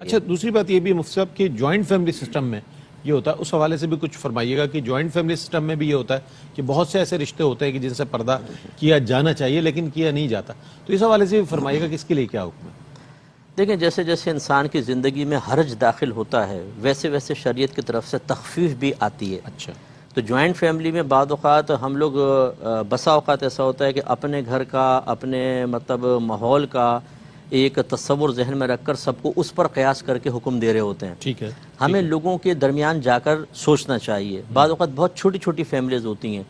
اچھا دوسری بات یہ بھی مفتی صاحب کہ جوائنٹ فیملی سسٹم میں یہ ہوتا ہے، اس حوالے سے بھی کچھ فرمائیے گا کہ جوائنٹ فیملی سسٹم میں بھی یہ ہوتا ہے کہ بہت سے ایسے رشتے ہوتے ہیں کہ جن سے پردہ کیا جانا چاہیے لیکن کیا نہیں جاتا، تو اس حوالے سے بھی فرمائیے گا کہ اس کے لیے کیا حکم ہے؟ دیکھیں جیسے جیسے انسان کی زندگی میں حرج داخل ہوتا ہے ویسے ویسے شریعت کی طرف سے تخفیف بھی آتی ہے. اچھا تو جوائنٹ فیملی میں بعض اوقات ہم لوگ بسا اوقات ایسا ہوتا ہے کہ اپنے گھر کا اپنے مطلب ماحول کا ایک تصور ذہن میں رکھ کر سب کو اس پر قیاس کر کے حکم دے رہے ہوتے ہیں. ٹھیک ہے، ہمیں لوگوں کے درمیان جا کر سوچنا چاہیے. بعض اوقات بہت چھوٹی چھوٹی فیملیز ہوتی ہیں،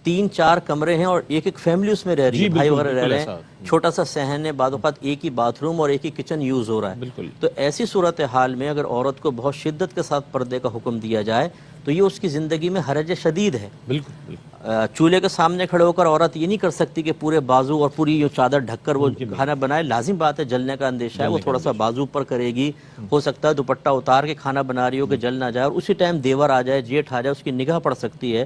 3-4 کمرے ہیں اور ایک ایک فیملی اس میں رہ رہی ہے، بھائی وغیرہ رہ رہے ہیں، چھوٹا سا صحن ہے، بعض اوقات ایک ہی باتھ روم اور ایک ہی کچن یوز ہو رہا ہے. بالکل تو ایسی صورتحال میں اگر عورت کو بہت شدت کے ساتھ پردے کا حکم دیا جائے تو یہ اس کی زندگی میں حرج شدید ہے. بالکل چولہے کے سامنے کھڑے ہو کر عورت یہ نہیں کر سکتی کہ پورے بازو اور پوری یہ چادر ڈھک کر وہ کھانا بنائے. لازم بات ہے جلنے کا اندیشہ ہے، وہ تھوڑا سا بازو پر کرے گی، ہو سکتا ہے دوپٹہ اتار کے کھانا بنا رہی ہو کہ جل نہ جائے، اور اسی ٹائم دیور آ جائے، جیٹھ آ جائے، اس کی نگاہ پڑ سکتی ہے.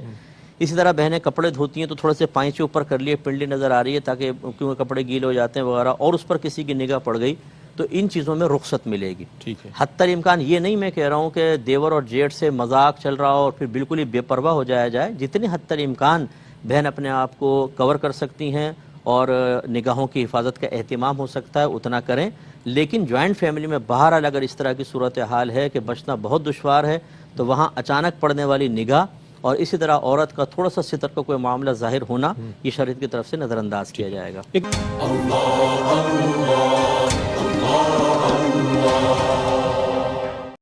اسی طرح بہنیں کپڑے دھوتی ہیں تو تھوڑے سے پائچے اوپر کر لیے، پنڈلی نظر آ رہی ہے تاکہ کیونکہ کپڑے گیلے ہو جاتے ہیں وغیرہ، اور اس پر کسی کی نگاہ پڑ گئی تو ان چیزوں میں رخصت ملے گی. ٹھیک ہے، حتی امکان یہ نہیں میں کہہ رہا ہوں کہ دیور اور جیٹ سے مذاق چل رہا ہو اور پھر بالکل ہی بے پرواہ ہو جائے. جتنے حتی امکان بہن اپنے آپ کو کور کر سکتی ہیں اور نگاہوں کی حفاظت کا اہتمام ہو سکتا ہے اتنا کریں. لیکن جوائنٹ فیملی میں بہرحال اگر اس طرح کی صورتحال ہے کہ بچنا بہت دشوار ہے تو وہاں اچانک پڑنے والی نگاہ اور اسی طرح عورت کا تھوڑا سا ستر کا کوئی معاملہ ظاہر ہونا یہ شریعت کی طرف سے نظر انداز کیا جائے گا.